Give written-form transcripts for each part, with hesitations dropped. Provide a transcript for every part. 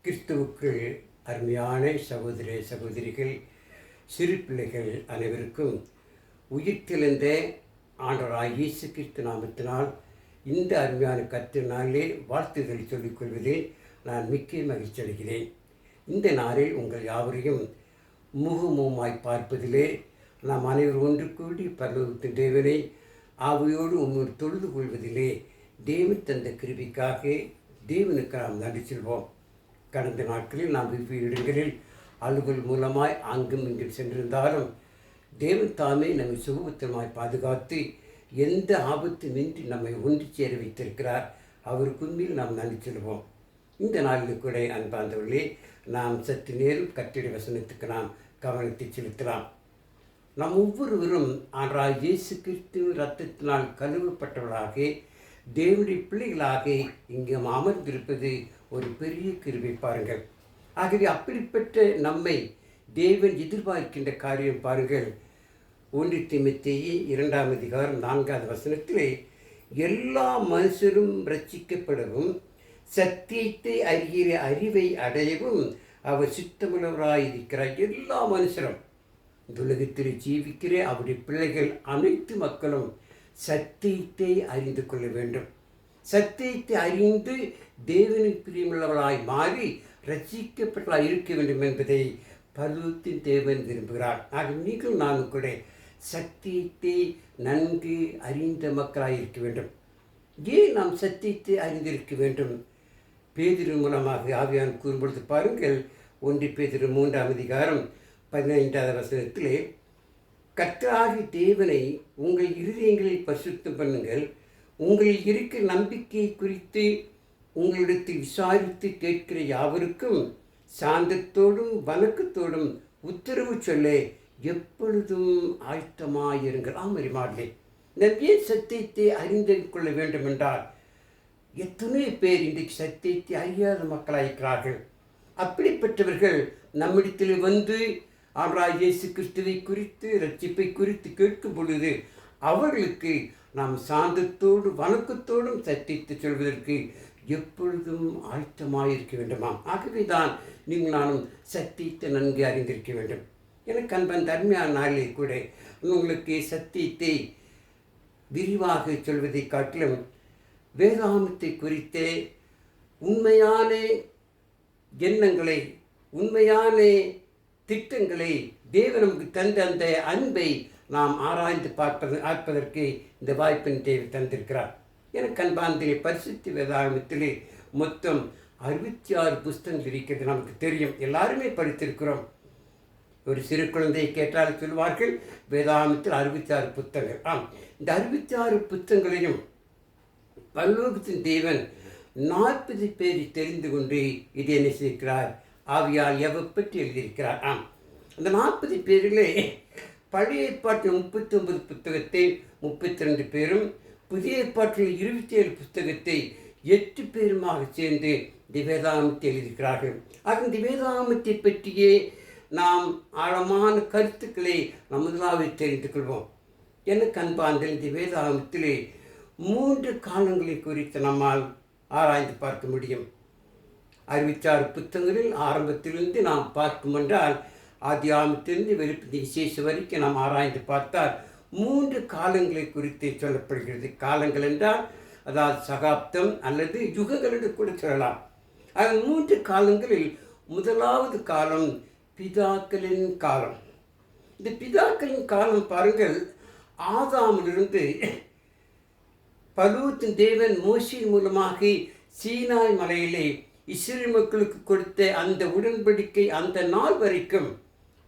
கிறிஸ்துவுக்குள் அருமையான சகோதர சகோதரிகள், சிறு பிள்ளைகள் அனைவருக்கும் உயிர்த்தெழுந்த ஆண்டவராய் இயேசு கிறிஸ்து நாமத்தினால் இந்த அருமையான கர்த்தரினாலே வாழ்த்துக்களை சொல்லிக்கொள்வதில் நான் மிக்க மகிழ்ச்சி அடைகிறேன். இந்த நாளில் உங்கள் யாவரையும் முகமுகமாய் பார்ப்பதிலே நாம் அனைவரும் ஒன்று கூடி பரலோகத்தின் தேவனை ஆவியோடு உண்மையோடு தொழுது கொள்வதிலே தேவன் தந்த கிருபைக்காக தேவனுக்கு நாம் நன்றி செல்வோம். கடந்த நாட்களில் நாம் வெவ்வேறு இடங்களில் அலுவல் மூலமாய் அங்கும் இங்கும் சென்றிருந்தாலும் தேவன் தாமே நம்மை சுகபத்திரமாய் பாதுகாத்து எந்த ஆபத்துமின்றி நம்மை ஒன்று சேர வைத்திருக்கிறார். அவருக்கு உண்மையில் நாம் நன்றி செல்வோம். இந்த நாளில் கூட அன்பார்ந்தவர்களே, நாம் சற்று நேரம் கர்த்தருடைய வசனத்துக்கு நாம் கவனத்தை செலுத்தலாம். நாம் ஒவ்வொருவரும் ஆண்டவராகிய இயேசு கிறிஸ்துவின் இரத்தத்தினால் கழுவப்பட்டவர்களாக தேவனுடைய பிள்ளைகளாக இங்கு அமர்ந்திருப்பது ஒரு பெரிய கிருபை பாருங்கள். ஆகவே அப்படிப்பட்ட நம்மை தேவன் எதிர்பார்க்கின்ற காரியம் பாருங்கள். 1 தீமோத்தேயு 2ஆம் அதிகாரம் 4வது வசனத்திலே, எல்லா மனுஷரும் ரட்சிக்கப்படவும் சத்தியத்தை அறிகிற அறிவை அடையவும் அவர் சித்தமுள்ளவராயிருக்கிறார். எல்லா மனுஷரும், இந்த உலகத்தில் ஜீவிக்கிற அவருடைய பிள்ளைகள் அனைத்து மக்களும் சத்தியத்தை அறிந்து கொள்ள வேண்டும். சத்தியத்தை அறிந்து தேவனுக்கு பிரியமுள்ளவர்களாய் மாறி ரட்சிக்கப்பட்டவர்களாய் இருக்க வேண்டும் என்பதை பரலோகத்தின் தேவன் விரும்புகிறார். ஆக நீங்கள் நானும் கூட சத்தியத்தை நன்கு அறிந்த மக்களாய் இருக்க வேண்டும். ஏன் நாம் சத்தியத்தை அறிந்திருக்க வேண்டும்? பேதுரு மூலமாக ஆவியான் கூறும்பொழுது பாருங்கள், 1 பேதுரு 3ஆம் அதிகாரம் 15வது வசனத்திலே, கர்த்தராகிய தேவனை உங்கள் இருதயங்களில் பரிசுத்தம் பண்ணுங்கள், உங்களில் இருக்கிற நம்பிக்கை குறித்து உங்களிடத்தில் விசாரித்து கேட்கிற யாவருக்கும் சாந்தத்தோடும் வணக்கத்தோடும் உத்தரவு சொல்ல எப்பொழுதும் ஆயத்தமாயிருங்கள். ஆமரிமாடலே, நம்பிய சத்தியத்தை அறிந்து கொள்ள வேண்டும் என்றால் எத்தனை பேர் இன்றைக்கு சத்தியத்தை அறியாத மக்களாயிருக்கிறார்கள். அப்படிப்பட்டவர்கள் நம்மிடத்தில் வந்து ஆண்டவராகிய இயேசு கிறிஸ்துவை குறித்து ரட்சிப்பை குறித்து கேட்கும் பொழுது அவர்களுக்கு நாம் சாந்தத்தோடு வணக்கத்தோடும் சத்தியத்தை சொல்வதற்கு எப்பொழுதும் ஆயத்தமாயிருக்க வேண்டுமாம். ஆகவே தான் நீங்கள் நானும் சத்தியத்தை நன்கு அறிந்திருக்க வேண்டும். எனக்கு அன்பன் அருமையான நாளிலே கூட உங்களுக்கு சத்தியத்தை விரிவாக சொல்வதை காட்டிலும் வேதாகமத்தை குறித்த உண்மையான எண்ணங்களை, உண்மையான திட்டங்களை, தேவன் நமக்கு தந்த அந்த அன்பை நாம் ஆராய்ந்து பார்ப்பதற்கு இந்த வாய்ப்பின் தேவை தந்திருக்கிறார். எனக்கு அன்பாந்திலே பரிசுத்த வேதாகமத்திலே மொத்தம் 66 புஸ்தகங்கள் இருக்கிறது. நமக்கு தெரியும், எல்லாருமே படித்திருக்கிறோம். ஒரு சிறு குழந்தையை கேட்டால் சொல்வார்கள், வேதாகமத்தில் 66 புத்தகங்கள். ஆம், இந்த 66 புத்தகங்களையும் பரலோகத்தின் தேவன் 40 பேரை தெரிந்து கொண்டு இது என்ன செய்கிறார்? ஆவியால் எவப்பற்றி எழுதியிருக்கிறார். ஆம், அந்த 40 பேரிலே பழைய ஏற்பாட்டில் 39 புத்தகத்தை 32 பேரும், புதிய ஏற்பாட்டில் 27 புத்தகத்தை 8 பேருமாக சேர்ந்து இந்த வேதாகமத்தை எழுதியிருக்கிறார்கள். ஆக இந்த வேதாகமத்தை பற்றியே நாம் ஆழமான கருத்துக்களை நாம் முதலாவது தெரிந்து கொள்வோம். எனக்கு அன்பார்ந்த இந்த வேதாகமத்திலே 3 காலங்களை குறித்து நம்மால் ஆராய்ந்து பார்க்க முடியும். 66 புத்தகங்களில் ஆரம்பத்திலிருந்து நாம் பார்க்கும் என்றால் ஆதியாகமத்திலிருந்து வெளிப்படுத்தின விசேஷம் வரைக்கும் நாம் ஆராய்ந்து பார்த்தால் 3 காலங்களை குறித்து சொல்லப்படுகிறது. காலங்கள் என்றால் அதாவது சகாப்தம் அல்லது யுகங்கள் என்று கூட சொல்லலாம். அது 3 காலங்களில் முதலாவது காலம் பிதாக்களின் காலம். இந்த பிதாக்களின் காலம் பாருங்கள், ஆதாமிலிருந்து பரலோகத்தின் தேவன் மோசேயின் மூலமாக சீனாய் மலையிலே இஸ்ரவேல் மக்களுக்கு கொடுத்த அந்த உடன்படிக்கை அந்த நாள் வரைக்கும்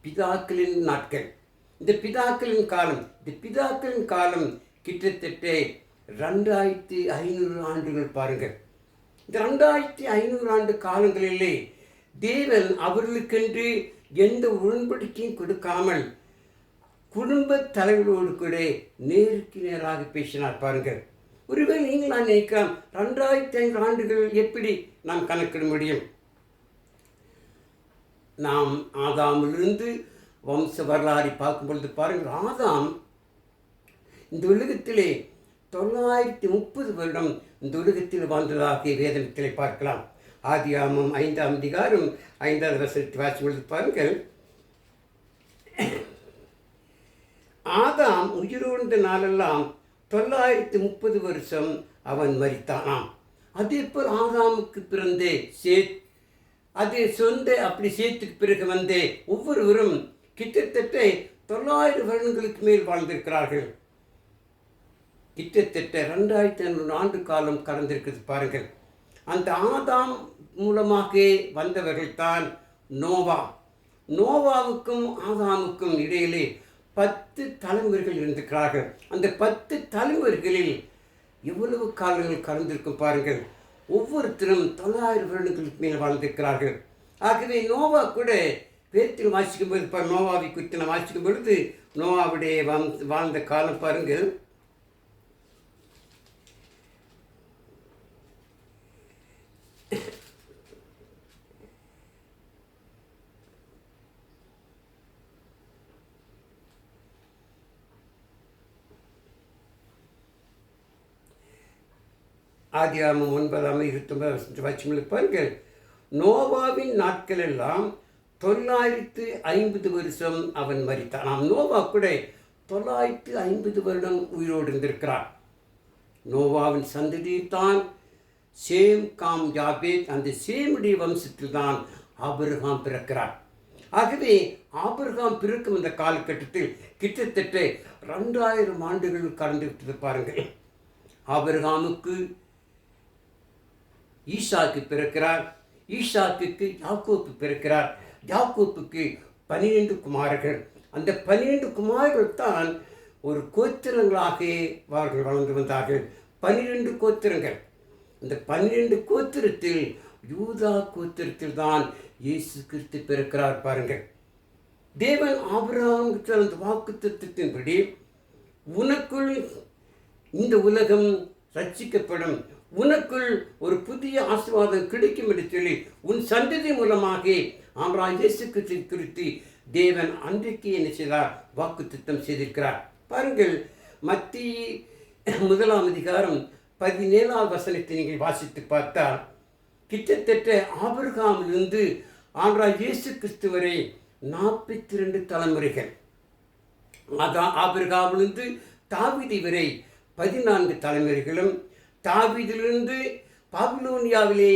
பிதாக்களின் நாட்கள். இந்த பிதாக்களின் காலம் கிட்டத்தட்ட 2500 ஆண்டுகள் பாருங்கள். இந்த 2500 ஆண்டு காலங்களிலே தேவன் அவர்களுக்கென்று எந்த உடன்படிக்கையும் கொடுக்காமல் குடும்ப தலைவர்களோடு கூட நேருக்கு நேராக பேசினார் பாருங்கள். ஒருவேளை நீங்கள் நான் நினைக்கலாம், 2500 ஆண்டுகள் எப்படி நாம் கணக்கிட முடியும்? நாம் ஆதாமிலிருந்து வம்ச வரலாறு பார்க்கும் பொழுது பாருங்கள், ஆதாம் இந்த உலகத்திலே 930 வருடம் இந்த உலகத்தில் வாழ்ந்ததாக வேதனத்திலே பார்க்கலாம். ஆதியாகமம் 5ஆம் அதிகாரம் 5வது வசனத்தை வாசித்து பாருங்கள். ஆதாம் உயிரோழ்ந்த நாளெல்லாம் 930 வருஷம் அவன் மரித்தானாம். அதே போல் ஆதாமுக்கு பிறந்தே சேத், அது அப்படி சேத்துக்கு பிறகு வந்தே ஒவ்வொருவரும் கிட்டத்தட்ட 900 வருடங்களுக்கு மேல் வாழ்ந்திருக்கிறார்கள். கிட்டத்தட்ட 2500 ஆண்டு காலம் கடந்திருக்கிறது பாருங்கள். அந்த ஆதாம் மூலமாக வந்தவர்கள் தான் நோவா. நோவாவுக்கும் ஆதாமுக்கும் இடையிலே 10 தலைமுறைகள் இருந்திருக்கிறார்கள். அந்த 10 தலைமுறைகளில் எவ்வளவு காலங்கள் கடந்திருக்கும் பாருங்கள். ஒவ்வொருத்தரும் 900 வருடங்களுக்கு மேல் வாழ்ந்திருக்கிறார்கள். ஆகவே நோவா கூட வேதத்தில் வாசிக்கும் பொழுது நோவாவை குறித்து நான் வாசிக்கும் பொழுது நோவாவுடைய வாழ்ந்த காலம் பாருங்கள். ஆதியாகமம் 9ஆம் 29 வசனங்களை பாருங்கள். நோவாவின் நாட்கள் எல்லாம் 950 வருஷம் அவன் மரித்தான். நோவா கூட 950 வருடம் உயிரோடு இருந்திருக்கிறார். நோவாவின் சந்ததியில் தான் சேம், காம், யாபேத், அந்த சேமுடைய வம்சத்தில் தான் ஆபிரகாம் பிறக்கிறார். ஆகவே ஆபிரகாம் பிறக்கும் இந்த காலகட்டத்தில் கிட்டத்தட்ட 2000 ஆண்டுகள் கடந்து விட்டது பாருங்கள். ஆபிரகாமுக்கு ஈசாக்கு பிறக்கிறார். ஈசாக்குக்கு யாக்கோப்பு பிறக்கிறார். யாக்கோப்புக்கு 12 குமாரர்கள். அந்த 12 குமாரர்கள் தான் ஒரு கோத்திரங்களாக அவர்கள் வளர்ந்து வந்தார்கள். 12 கோத்திரங்கள். அந்த 12 கோத்திரத்தில் யூதா கோத்திரத்தில் தான் இயேசு கிறிஸ்து பிறக்கிறார் பாருங்கள். தேவன் ஆபிரகாமுக்கு அந்த வாக்குத்தத்தத்தின்படி உனக்குள் இந்த உலகம் ரட்சிக்கப்படும், உனக்குள் ஒரு புதிய ஆசீர்வாதம் கிடைக்கும் என்று சொல்லி உன் சந்ததி மூலமாக ஆண்டவராகிய இயேசு கிறிஸ்து குறித்து தேவன் அன்றைக்கு என்ன செய்தார்? வாக்குத்தத்தம் செய்திருக்கிறார் பாருங்கள். மத்தேயு 1ஆம் அதிகாரம் 17ஆம் வசனத்தை நீங்கள் வாசித்து பார்த்தால் கிட்டத்தட்ட ஆபிரகாமிலிருந்து ஆண்டவராகிய இயேசு கிறிஸ்து வரை 42 தலைமுறைகள். அதான் ஆபிரகாமிலிருந்து தாவீது வரை 14 தலைமுறைகளும், தாவீதிலிருந்து பாபிலோனியாவிலே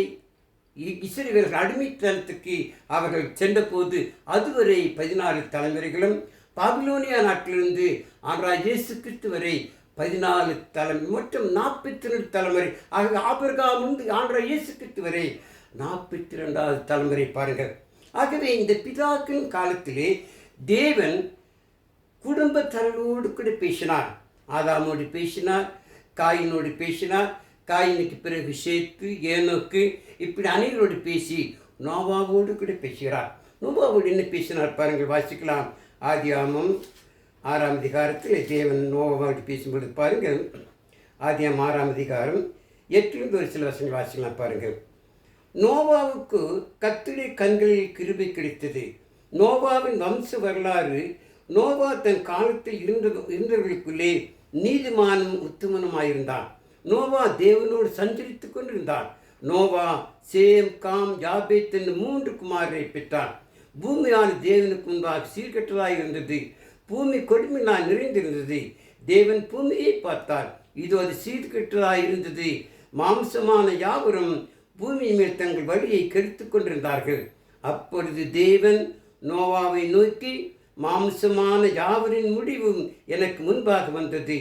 இஸ்ரவேலர்கள் அடிமைத்தனத்துக்கு அவர்கள் சென்றபோது அதுவரை 16 தலைமுறைகளும், பாபிலோனியா நாட்டிலிருந்து ஆண்டவராகிய இயேசு கிறிஸ்து வரை 14 தலைமுறை, மொத்தம் 42 தலைமுறை. ஆக ஆபிரகாமிலிருந்து ஆண்டவராகிய இயேசு கிறிஸ்து வரை 42வது தலைமுறை பாருங்கள். ஆகவே இந்த பிதாக்களின் காலத்திலே தேவன் குடும்பத்தரோடு கூட பேசினார். ஆதாமோடு பேசினார், காயினோடு பேசினார், காயினுக்கு பிறகு சேத்து, ஏனோக்கு, இப்படி அனைவரோடு பேசி நோவாவோடு கூட பேசுகிறார். நோவாவோடு என்ன பேசினார் பாருங்கள், வாசிக்கலாம். ஆதியாகமம் 6ஆம் அதிகாரத்தில் தேவன் நோவாவோடு பேசும்போது பாருங்கள். ஆதியாகமம் 6ஆம் அதிகாரம் 8 ஒரு சில வசனங்கள் வாசிக்கலாம் பாருங்கள். நோவாவுக்கு கர்த்தருடைய கண்களில் கிருபை கிடைத்தது. நோவாவின் வம்ச வரலாறு, நோவா தன் காலத்தில் இருந்தவர்களுக்குள்ளே நீதிமானும் உத்தமனுமாயிருந்தான். நோவா தேவனோடு சஞ்சரித்து கொண்டிருந்தான். நோவா சேம், காம், யாபேத் என்ற 3 குமாரரை பெற்றான். பூமியான தேவனுக்கு முன்பாக சீர்கெட்டதாக இருந்தது. பூமி கொடுமையினால் நிறைந்திருந்தது. தேவன் பூமியை பார்த்தார், இது அது சீர்கெட்டதாக இருந்தது. மாம்சமான யாவரும் பூமி மேல் தங்கள் வழியை கெடுத்து கொண்டிருந்தார்கள். அப்பொழுது தேவன் நோவாவை நோக்கி, மாம்சமான யாவரின் முடிவும் எனக்கு முன்பாக வந்தது.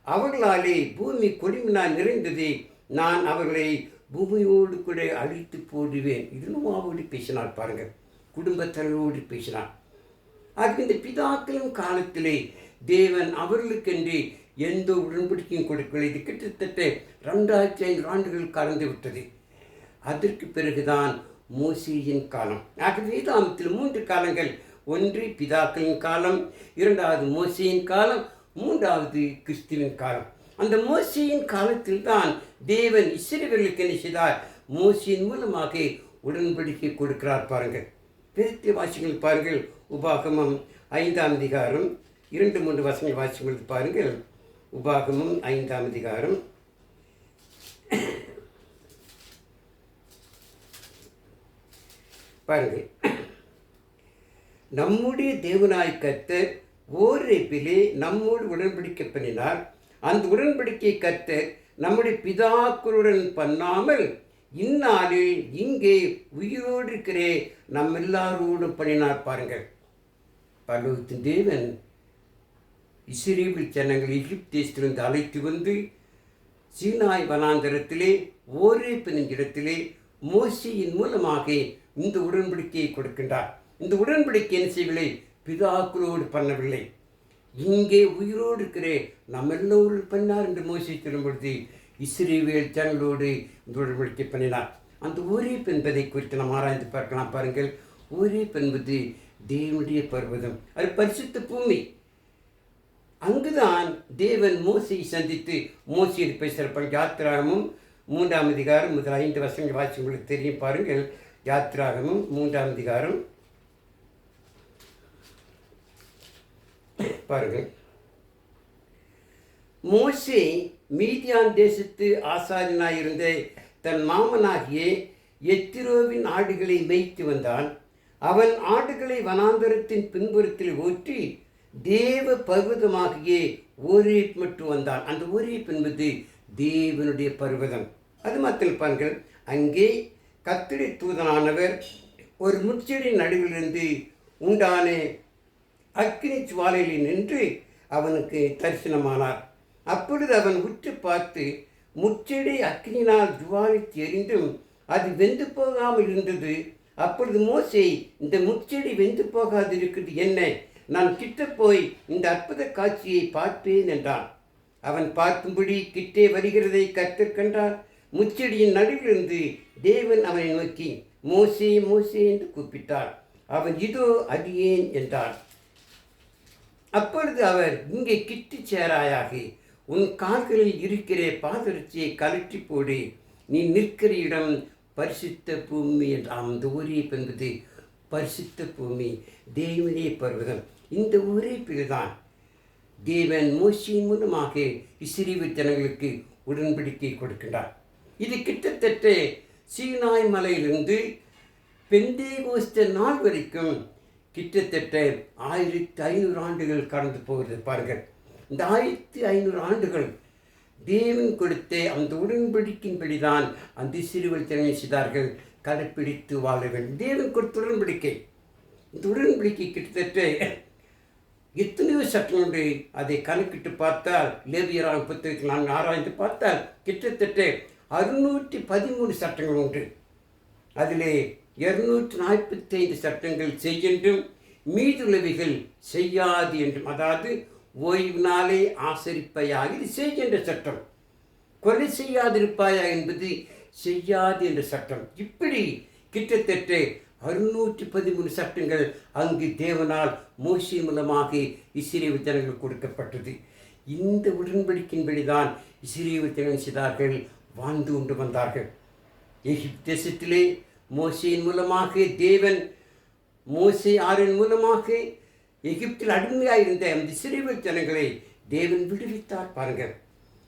அவர்களாலே பூமி கொடுமையினால் நிறைந்தது. நான் அவர்களை பூமியோடு கூட அழித்து போடுவேன். இது நோவாவோடு பேசினார் பாருங்கள், குடும்பத்தரோடு பேசினார். ஆக இந்த பிதாக்களின் காலத்திலே தேவன் அவர்களுக்கென்று எந்த உடன்படிக்கையும் கொடுக்கவில்லை. இது கிட்டத்தட்ட 2500 ஆண்டுகள் கடந்து விட்டது. அதற்கு பிறகுதான் மோசேயின் காலம். ஆக வேதாகமத்தில் 3 காலங்கள். ஒன்று பிதாக்களின் காலம், 2வது மோசேயின் காலம், 3வது கிறிஸ்துவின் காலம். அந்த மோசேயின் காலத்தில் தான் தேவன் இஸ்ரவேலுக்கு என்ன செய்தார்? மோசேயின் மூலமாக உடன்படிக்கை கொடுக்கிறார் பாருங்கள். வேதத்தை வாசிகள் பாருங்கள். உபாகமம் 5ஆம் அதிகாரம் 2-3 வசனங்கள் வாசிக்கும் பாருங்கள். உபாகமம் 5ஆம் அதிகாரம் பாருங்கள், நம்முடைய தேவனாய் கர்த்தர் ஓரேபிலே நம்மோடு உடன்படிக்கை பண்ணினார். அந்த உடன்படிக்கை கர்த்தர் நம்முடைய பிதாக்களுடன் பண்ணாமல் இந்நாளில் இங்கே உயிரோடு இருக்கிறே நம்ம எல்லாரோடும் பண்ணினார். பாருங்கள், பரலோகத்தின் தேவன் இஸ்ரவேல் ஜனங்கள் எகிப்து தேசத்திலிருந்து அழைத்து வந்து சீனாய் வனாந்தரத்திலே ஓரேப் என்கிற இடத்திலே மோசேயின் மூலமாக இந்த உடன்படிக்கையை கொடுக்கின்றார். இந்த உடன்படிக்கை என்ன செய்யவில்லை? பிதாக்களோடு பண்ணவில்லை, இங்கே உயிரோடு இருக்கிற நம்ம எல்லோரும் பண்ணார் என்று மோசே சொல்லும் பொழுது இஸ்ரவேல் ஜனங்களோடு இந்த உடன்படிக்கை பண்ணினார். அந்த ஓரேப் என்பதை குறித்து நாம் ஆராய்ந்து பார்க்கலாம். பாருங்கள், ஓரேப் என்பது தேவனுடைய பர்வதம், அது பரிசுத்த பூமி. அங்குதான் தேவன் மோசையை சந்தித்து மோசையை பேசுகிறப்ப யாத்திராகமும் 3ஆம் அதிகாரம் முதல் 5 வசனங்கள் வாசி உங்களுக்கு தெரியும். பாருங்கள், யாத்திராகமும் 3ஆம் அதிகாரம் பாருங்கள். மோசே மீதியான் தேசத்து ஆசாரியனாயிருந்த தன் மாமனாகிய எத்திரோவின் ஆடுகளை மேய்த்து வந்தான். அவன் ஆடுகளை வனாந்தரத்தின் பின்புறத்தில் ஊற்றி தேவ பர்வதமாகிய ஓரேப் மட்டும் வந்தான். அந்த ஓரேப் என்பது தேவனுடைய பர்வதம். அது மாத்திரம் பாருங்கள், அங்கே கர்த்தருடைய தூதனானவர் ஒரு முச்செடி நடுவிலிருந்து உண்டான அக்கினி ஜுவாலையில் நின்று அவனுக்கு தரிசனமானார். அப்பொழுது அவன் உற்று பார்த்து முச்செடி அக்கினினால் ஜுவாலித்து எரிந்தும் அது வெந்து போகாமல் இருந்தது. அப்பொழுது மோசே, இந்த முச்செடி வெந்து போகாது இருக்கிறது என்ன? நான் கிட்ட போய் இந்த அற்புத காட்சியை பார்ப்பேன் என்றான். அவன் பார்க்கும்படி கிட்டே வருகிறதை கர்த்தர் கண்டார். முச்செடியின் நடுவிலிருந்து தேவன் அவனை நோக்கி மோசே மோசே என்று கூப்பிட்டார். அவன் இதோ அடியேன் என்றான். அப்பொழுது அவர், இங்கே கிட்டி சேராயாக, உன் கால்களில் இருக்கிற பாதரட்சியை கலற்றி போடு, நீ நிற்கிற இடம் பரிசுத்த பூமி என்றான். அந்த ஓரேப் என்பது பரிசுத்த பூமி, தேவனுடைய பர்வதம். இந்த ஓரேப்பில்தான் தேவன் மோசேயின் மூலமாக இஸ்ரவேல் ஜனங்களுக்கு உடன்படிக்கை கொடுக்கின்றார். இது கிட்டத்தட்ட சீனாய் மலையிலிருந்து பெந்தேகோஸ்தே நாள் வரைக்கும் கிட்டத்தட்ட 1500 ஆண்டுகள் கடந்து போகிறது. பாருங்கள், இந்த 1500 ஆண்டுகள் தேவன் கொடுத்த அந்த உடன்படிக்கையின்படிதான் அந்த இஸ்ரவேல் ஜனங்கள் செய்தார்கள், கடைப்பிடித்து வாழ வேண்டும். தேவன் கொடுத்த உடன்படிக்கை. இந்த உடன்படிக்கை கிட்டத்தட்ட எத்தனையோ சட்டம் உண்டு. அதை கணக்கிட்டு பார்த்தால், லேவியராக புத்தகத்தில் நான் ஆராய்ந்து பார்த்தால் கிட்டத்தட்ட 613 சட்டங்கள் உண்டு. அதிலே 245 சட்டங்கள் செய்யென்றும் மீதுள்ளவைகள் செய்யாது என்றும், அதாவது ஓய்வு நாளே ஆசரிப்பையாக இது செய்கின்ற சட்டம். கொலை செய்யாதிருப்பாயா என்பது செய்யாது என்ற சட்டம். இப்படி கிட்டத்தட்ட 613 சட்டங்கள் அங்கு தேவனால் மோசே மூலமாக இஸ்ரவேல் ஜனங்கள் கொடுக்கப்பட்டது. இந்த உடன்படிக்கையின்படிதான் இஸ்ரவேல் ஜனங்கள் செய்தார்கள், வாழ்ந்து கொண்டு வந்தார்கள். எகிப்து தேசத்திலே மோசேயின் மூலமாக தேவன், மோசே ஆரின் மூலமாக எகிப்தில் அடிமையாக இருந்த அந்த இஸ்ரவேல் ஜனங்களை தேவன் விடுவித்தார். பாருங்கள்,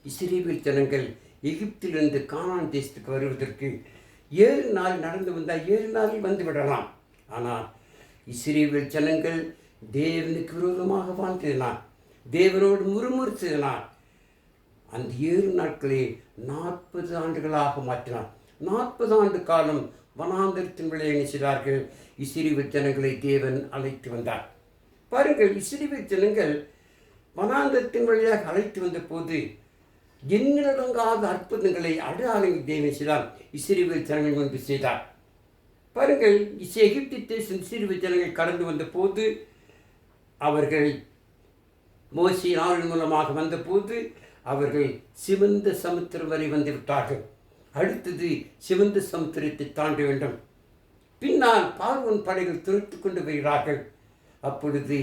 இஸ்ரவேல் ஜனங்கள் எகிப்திலிருந்து கானான் தேசத்துக்கு வருவதற்கு 7 நாள் நடந்து வந்தால் 7 நாளில் வந்து விடலாம். ஆனால் இஸ்ரவேல் ஜனங்கள் தேவனுக்கு விரோதமாக வாழ்ந்ததினார், தேவனோடு முறுமுறுத்ததினார் அந்த 7 நாட்களே 40 ஆண்டுகளாக மாற்றினார். 40 ஆண்டு காலம் வனாந்தரத்தின் விளையாடி செய்தார்கள். இஸ்ரவேல் ஜனங்களை தேவன் அழைத்து வந்தார். பாருங்கள், இஸ்ரவேல் ஜனங்கள் வனாந்தரத்தின் வழியாக அழைத்து வந்த போது எண்ணிலடங்காத அற்புதங்களை அடையாளங்கள் தேவன் செய்தார், இஸ்ரவேல் ஜனங்கள் முன்பு செய்தார். பாருங்கள், எகிப்து தேசம் இஸ்ரவேல் ஜனங்கள் கடந்து வந்த போது, அவர்கள் மோசேயின் ஆவின் மூலமாக வந்த போது அவர்கள் சிவந்த சமுத்திரம் வரை வந்து விட்டார்கள். அடுத்தது சிவந்த சமுத்திரத்தை தாண்ட வேண்டும். பின்னால் பார்வோன் படைகள் துரத்து கொண்டு வருகிறார்கள். அப்பொழுது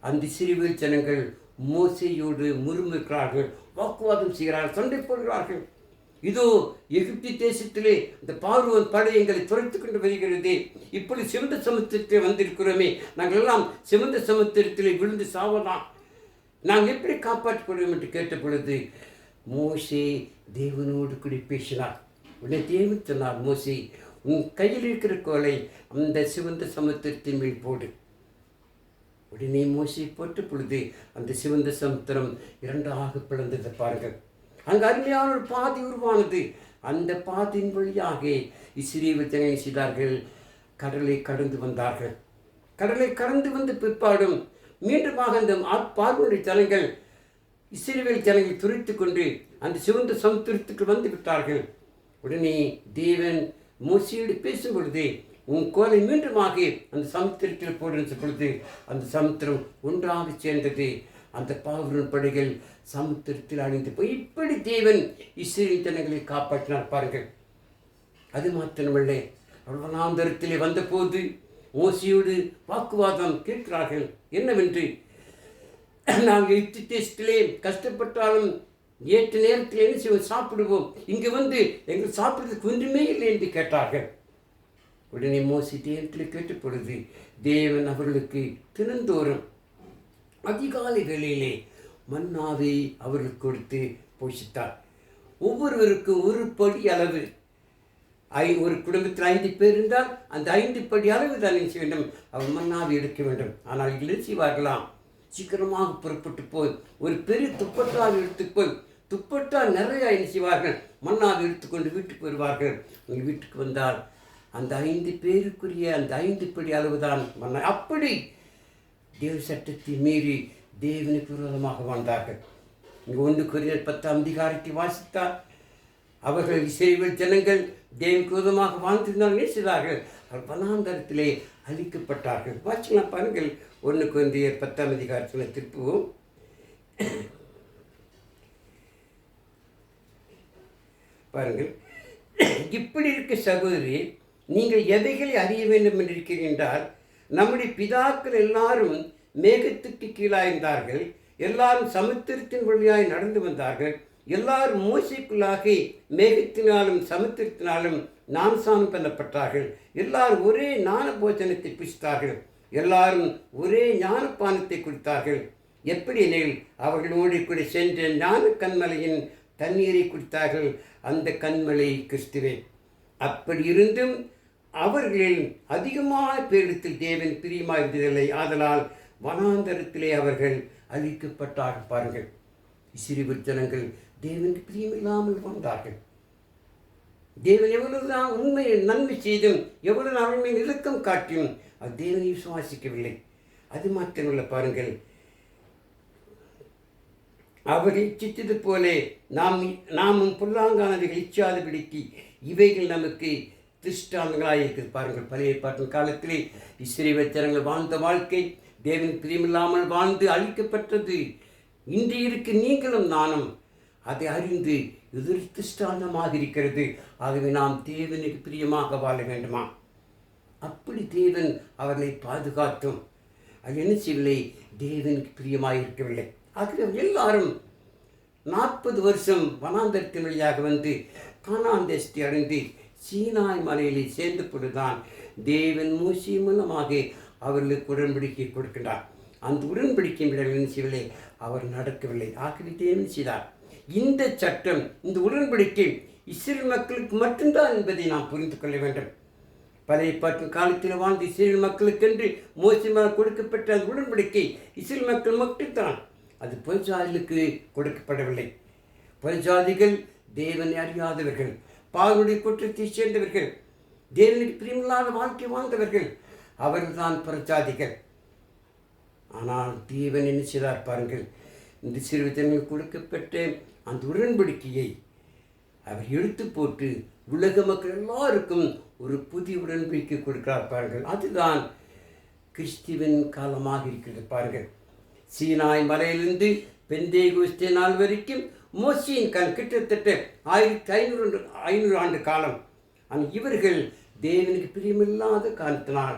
அந்த இஸ்ரவேல் ஜனங்கள் மோசேயோடு முறுமுறுக்கிறார்கள், வாக்குவாதம் செய்கிறார்கள், சண்டை போடுகிறார்கள். இதோ எகிப்து தேசத்திலே இந்த பார்வோன் படை எங்களை துரைத்து கொண்டு வருகிறது, இப்படி சிவந்த சமுத்திரத்தில் வந்திருக்கிறோமே, நாங்கள் எல்லாம் சிவந்த சமுத்திரத்திலே விழுந்து சாவலாம், நாங்கள் எப்படி காப்பாற்றப்படுவோம் என்று கேட்ட பொழுது மோசே தேவனோடு கூட பேசினார். உடனே தேவன் சொன்னார், மோசே, உன் கையில் இருக்கிற கோலை அந்த சிவந்த சமுத்திரத்தின் மேல் போடு. உடனே மோசே போட்ட பொழுது அந்த சிவந்த சமுத்திரம் இரண்டாக பிளந்ததை பாருங்கள். அங்கு அருமையான ஒரு பாதை உருவானது. அந்த பாதையின் வழியாக இஸ்ரவேல் ஜனங்கள் செய்தார்கள், கடலை கடந்து வந்தார்கள். கடலை கடந்து வந்த பிற்பாடும் மீண்டுமாக அந்த பார்வோனுடைய ஜனங்கள் இஸ்ரவேல் ஜனங்களை துரைத்து கொண்டு அந்த சிவந்த சமுத்திரத்துக்கு வந்து விட்டார்கள். உடனே தேவன் மோசையோடு பேசும் பொழுது உன் கோலை மீண்டுமாக அந்த சமுத்திரத்தில் போடுகின்ற பொழுது அந்த சமுத்திரம் ஒன்றாக சேர்ந்தது. அந்த பார்வோன் படைகள் சமுத்திரத்தில் அழிந்து போய் இப்படி தேவன் இஸ்ரவேல் ஜனங்களை காப்பாற்றினார் பாருங்கள். அது மாத்திரமல்ல, வனாந்தரத்திலே வந்தபோது மோசையோடு வாக்குவாதம் கேட்கிறார்கள். என்னவென்று, நாங்கள் எகிப்து தேசத்திலே கஷ்டப்பட்டாலும் ஏற்ற நேரத்தில் என்ன செய்வோம், சாப்பிடுவோம், இங்கே வந்து எங்கள் சாப்பிட்றதுக்கு ஒன்றுமே இல்லை என்று கேட்டார்கள். உடனே மோசே தேவத்தில் கேட்ட பொழுது தேவன் அவர்களுக்கு தினந்தோறும் அதிகாலை வேளையிலே மன்னாவை அவர்களுக்கு கொடுத்து போஷித்தார். ஒவ்வொருவருக்கும் ஒரு படி அளவு, ஒரு குடும்பத்தில் 5 பேர் இருந்தால் அந்த 5 படி அளவு தான் என்ன செய்ய வேண்டும், அவர் மன்னாவை எடுக்க வேண்டும். ஆனால் இல்லை செய்வார்களாம், சீக்கிரமாக புறப்பட்டு போய் ஒரு பெரிய துப்பட்டாவை எடுத்துப்போய் துப்பட்டா நிறைய என்ன செய்வார்கள், மன்னாவை எடுத்துக்கொண்டு வீட்டுக்கு வருவார்கள். உங்கள் வீட்டுக்கு வந்தால் அந்த 5 பேருக்குரிய அந்த 5 படி அளவு தான் மன்னா. அப்படி தேவ சட்டத்தை மீறி தேவனுக்கு விரோதமாக வாழ்ந்தார்கள். இங்கே 1 கொரிந்தியர் 10ஆம் அதிகாரத்தை வாசித்தார். அவர்கள் இஸ்ரவேல் ஜனங்கள் தேவனுக்கு விரோதமாக வாழ்ந்திருந்தால் என்ன செய்தார்கள், அவர் வனாந்தரத்திலே அழிக்கப்பட்டார்கள். வாசிக்கலாம் பாருங்கள், 1 கொரிந்தியர் 10ஆம் அதிகாரத்தில் திருப்புவோம். பாருங்கள், இப்படி இருக்க சகோதரி, நீங்கள் எதைகளை அறிய வேண்டும் என்று இருக்கிறீர்கள், நம்முடைய பிதாக்கள் எல்லாரும் மேகத்துக்கு கீழாய்ந்தார்கள், எல்லாரும் சமுத்திரத்தின் வழியாய் நடந்து வந்தார்கள், எல்லாரும் மோசைக்குள்ளாகி மேகத்தினாலும் சமுத்திரத்தினாலும் ஞானஸ்நானம் பண்ணப்பட்டார்கள், எல்லாரும் ஒரே ஞான போஜனத்தை புசித்தார்கள், எல்லாரும் ஒரே ஞானப்பானத்தை குடித்தார்கள். எப்படி எனில் அவர்களோடு கூட சென்ற ஞான கண்மலையின் தண்ணீரை குடித்தார்கள், அந்த கண்மலை கிறிஸ்துவே. அப்படி இருந்தும் அவர்களில் அதிகமான பேரிடத்தில் தேவன் பிரியமாக இருந்ததில்லை, ஆதலால் வனாந்தரத்திலே அவர்கள் அழிக்கப்பட்டார்கள். பாருங்கள், இஸ்ரவேல் ஜனங்கள் தேவனுக்கு பிரியமில்லாமல் வாழ்ந்தார்கள். தேவன் எவ்வளவுதான் உண்மையை நன்மை செய்தும் எவ்வளவு அவர்களை இலக்கம் காட்டியும் அது தேவனை விசுவாசிக்கவில்லை. அது மாத்திரமல்ல, பாருங்கள், அவர் இச்சித்தது போல நாமும் பொல்லாங்கானவைகள் இச்சாதபடிக்கு இவைகள் நமக்கு திருஷ்டாந்தங்களாக இருக்குது. பாருங்கள், பழைய பாட்டின் காலத்திலே இஸ்ரவேல் ஜனங்கள் வாழ்ந்த வாழ்க்கை தேவன் பிரியமில்லாமல் வாழ்ந்து அழிக்கப்பட்டது. இன்று இருக்க நீங்களும் நானும் அதை அறிந்து எதிர் திருஷ்டாந்தமாக இருக்கிறது. ஆகவே நாம் தேவனுக்கு பிரியமாக வாழ வேண்டுமா? அப்படி தேவன் அவர்களை பாதுகாத்தும் அது என்ன செய்யவில்லை, தேவனுக்கு பிரியமாக இருக்கவில்லை. ஆகவே எல்லாரும் 40 வருஷம் வனாந்தரத்தின் வழியாக வந்து கானான் தேசத்தை அடைந்து சீனாய் மலையிலே சேர்ந்த பொழுதுதான் தேவன் மோசே மூலமாக அவர்களுக்கு உடன்படிக்கை கொடுக்கின்றார். அந்த உடன்படிக்கை விடவில்லை செய்யவில்லை, அவர் நடக்கவில்லை. ஆகவே தேவன் செய்தார். இந்த சட்டம், இந்த உடன்படிக்கை இஸ்ரேல் மக்களுக்கு மட்டும்தான் என்பதை நாம் புரிந்து கொள்ள வேண்டும். பழைய பாட்டின் காலத்தில் வாழ்ந்த இஸ்ரேல் மக்களுக்கென்று மோசமாக கொடுக்கப்பட்ட அந்த உடன்படிக்கை இஸ்ரேல் மக்கள் மட்டும்தான். அது புறஜாதிகளுக்கு கொடுக்கப்படவில்லை. புறஜாதிகள் தேவனை அறியாதவர்கள், பாவனுடைய குற்றத்தை சேர்ந்தவர்கள், தேவனுக்கு பிரியமில்லாத வாழ்க்கை வாழ்ந்தவர்கள், அவர்கள் தான் புறஜாதிகள். ஆனால் தேவன் என்ன செய்தார் பாருங்கள், இந்த சிறுவத்தனங்கள் கொடுக்கப்பட்ட அந்த உடன்படிக்கையை அவர் எடுத்து போட்டு உலக மக்கள் எல்லாருக்கும் ஒரு புதிய உடன்படிக்கை கொடுக்கிறார் பாருங்கள். அதுதான் கிறிஸ்துவின் காலமாக இருக்கிறது. பாருங்கள், சீனாய் மலையிலிருந்து பெந்தேகோஸ்தே நாள் வரைக்கும் மோசேயின் கிட்டத்தட்ட 1500 ஆண்டு காலம். ஆனால் இவர்கள் தேவனுக்கு பிரியமில்லாத காரணத்தினால்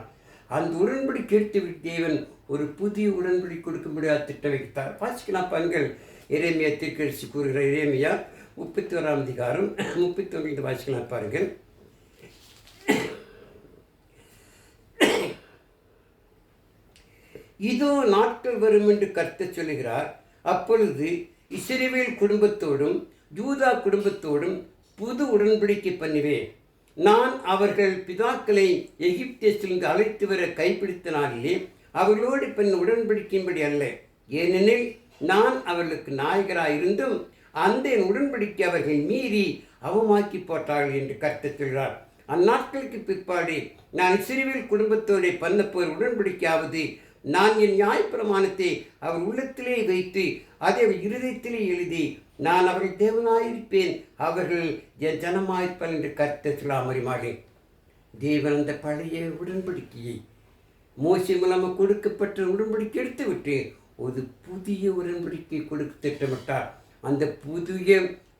அந்த உடன்படிக்கை எடுத்துவிட்டு தேவன் ஒரு புதிய உடன்படி கொடுக்க முடியாத திட்டம் வைத்தார். வாசிக்கலாம் பாருங்கள், எரேமியா தீர்க்கதரிசி கூறுகிற எரேமியா 31ஆம் அதிகாரம் 31 வாசிக்கலாம் பாருங்கள். இதோ நாட்கள் வரும் என்று கர்த்தர் சொல்லுகிறார், அப்பொழுது இஸ்ரவேல் குடும்பத்தோடும் யூதா குடும்பத்தோடும் புது உடன்படிக்கை பண்ணுவேன். நான் அவர்கள் பிதாக்களை எகிப்திலிருந்து அழைத்து வர கைப்பிடித்த நாளிலே அவர்களோடு பெண் உடன்படிக்கும்படி அல்ல, ஏனெனில் நான் அவர்களுக்கு நாயகராயிருந்தும் அந்த என் உடன்படிக்கை அவர்கள் மீறி அவமாக்கி போட்டார்கள் என்று கர்த்தர் சொல்கிறார். அந்நாட்களுக்கு பிற்பாடு நான் இஸ்ரவேல் குடும்பத்தோடு பண்ணப்போர் உடன்படிக்கையாவது, நான் என் நியாயப்பிரமாணத்தை அவர் உள்ளத்திலே வைத்து அதை அவர் இருதயத்திலே எழுதி நான் அவர்கள் தேவனாயிருப்பேன், அவர்கள் என் ஜனமாயிருப்பார் என்று கர்த்தர் சொல்லாமறிமாளே. தேவன் அந்த பழைய உடன்படிக்கையை மோசே மூலமாக கொடுக்கப்பட்ட உடன்படிக்கை எடுத்துவிட்டு ஒரு புதிய உடன்படிக்கை கொடுக்க திட்டமிட்டார். அந்த புதிய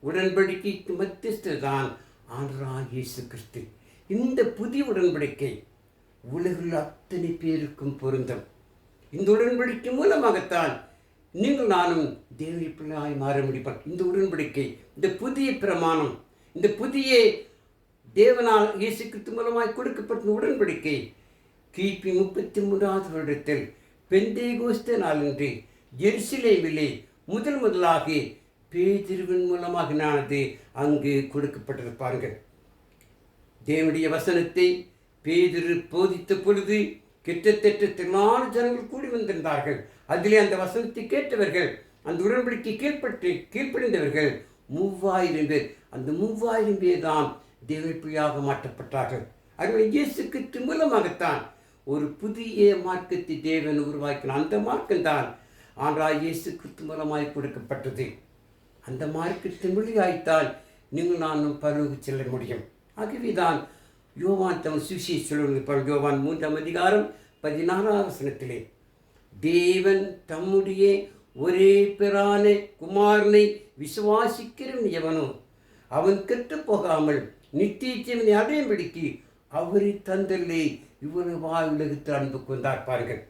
உடன்படிக்கைக்கு மத்தியஸ்தர் தான் ஆண்டவராகிய இயேசு கிறிஸ்து. இந்த புதிய உடன்படிக்கை உலகில் அத்தனை பேருக்கும் பொருந்தும். இந்த உடன்படிக்கை மூலமாகத்தான் நீங்கள் நானும் தேவனுடைய பிள்ளையாய் மாற முடியும். இந்த உடன்படிக்கை, இந்த புதிய பிரமாணம், இந்த புதிய தேவனால் இயேசு கிறிஸ்து மூலமாய் கொடுக்கப்பட்ட உடன்படிக்கை கிபி 33வது வருடத்தில் பெந்தேகோஸ்தே நாளன்று எருசலேமிலே முதலாக பேதுருவின் மூலமாக நானது அங்கு கொடுக்கப்பட்டது. பாருங்கள், தேவனுடைய வசனத்தை பேதுரு போதித்த பொழுது கிட்டத்தட்ட 4 ஜனங்கள் கூடி வந்திருந்தார்கள். அதிலே அந்த வசனத்தை கேட்டவர்கள், அந்த உடன்படிக்கை கீழ்ப்படிந்தவர்கள் 3000 பேர். அந்த 3000 பேர் தான் தேவனுடைய பிள்ளையாக மாற்றப்பட்டார்கள். அவர்கள் இயேசு கிறிஸ்து மூலமாகத்தான் ஒரு புதிய மார்க்கத்தை தேவன் உருவாக்கினார். அந்த மார்க்கம்தான் ஆண்டவராகிய இயேசு கிறிஸ்து மூலமாய் கொடுக்கப்பட்டது. அந்த மார்க்கத்தின் வழியாய்த்தான் நீங்கள் நானும் பரலோகம் செல்ல முடியும். ஆகவேதான் யோவான் தம் சுவிசேஷத்தில் யோவான் 3ஆம் அதிகாரம் 16ஆம் வசனத்திலே தேவன் தம்முடைய ஒரே பேரான குமாரனை விசுவாசிக்கிறவன் எவனோ அவன் கெட்டு போகாமல் நித்திய ஜீவனை அடையும்படிக்கு அவரை தந்தல்லே இவ்வளவு உலகத்தில் அன்பு கொண்டார். பாருங்கள்,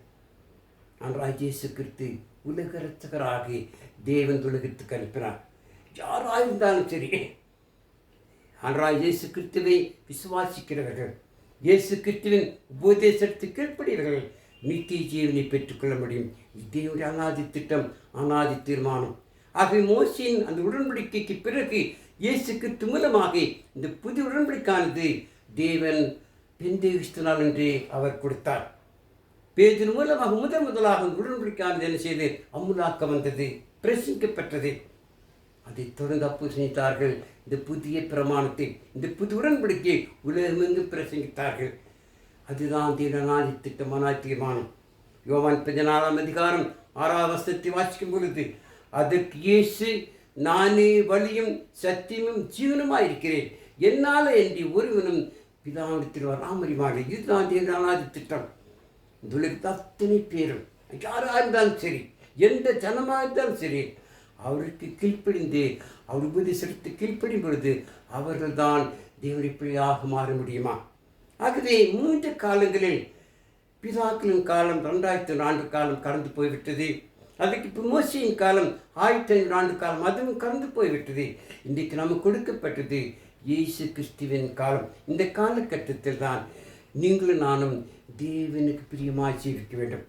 ஆண்டவராகிய இயேசு கிறிஸ்து உலக இரட்சகராகி தேவன் உலகத்துக்கு அனுப்பினார். யாராயிருந்தாலும் சரி, ஆண்டவராகிய இயேசு கிறிஸ்துவை விசுவாசிக்கிறவர்கள், இயேசு கிறிஸ்துவின் உபதேசத்துக்கு கீழ்ப்படியவர்கள் நித்திய ஜீவனை பெற்றுக்கொள்ள முடியும். தேவனுடைய அநாதி திட்டம், அநாதி தீர்மானம். ஆகவே மோசேயின் அந்த உடன்படிக்கைக்கு பிறகு இயேசு கிறிஸ்து மூலமாக இந்த புதிய உடன்படிக்கையானது தேவன் பெந்தேகோஸ்தே நாள் என்று அவர் கொடுத்தார். பேதுரு மூலமாக முதலாக உடன்படிக்கையானது என்ன செய்து அமுலாக்க வந்தது, பிரசங்கிக்கப்பட்டது. அதை தொடர்ந்து அப்போஸ்தலர்கள் இந்த புதிய பிரமாணத்தை, இந்த புதிய உடன்படிக்கையை உலகமெங்கும் பிரசங்கித்தார்கள். அதுதான் அநாதி திட்டம், அநாதி தீர்மானம். யோவான் 14ஆம் அதிகாரம் 6ஆம் வசனத்தை வாசிக்கும் பொழுது அதற்கு இயேசு, நானே வழியும் சத்தியமும் ஜீவனுமாயிருக்கிறேன், என்னால் என்று ஒருவனும் பிதாவிடத்தில் வராமறிவாங்க. இதுதான் அநாதி திட்டம். இந்த உலகத்து அத்தனை பேரும் யாராக இருந்தாலும் சரி, எந்த ஜனமாக இருந்தாலும் சரி, அவருக்கு கீழ்ப்படிந்து அவர் உபதேசத்தை கீழ்ப்படும் பொழுது அவர்கள் தான் தேவனுடைய பிள்ளையாக மாற முடியுமா? ஆகவே 3 காலங்களில் பிதாக்களின் காலம் 2500 ஆண்டு காலம் கடந்து போய்விட்டது. அதுக்கு இப்போ மோசேயின் காலம் 1500 ஆண்டு காலம், அதுவும் கடந்து போய்விட்டது. இன்றைக்கு நமக்கு கொடுக்கப்பட்டது இயேசு கிறிஸ்துவின் காலம். இந்த காலகட்டத்தில் தான் நீங்களும் நானும் தேவனுக்கு பிரியமாய் ஜீவிக்க வேண்டும்.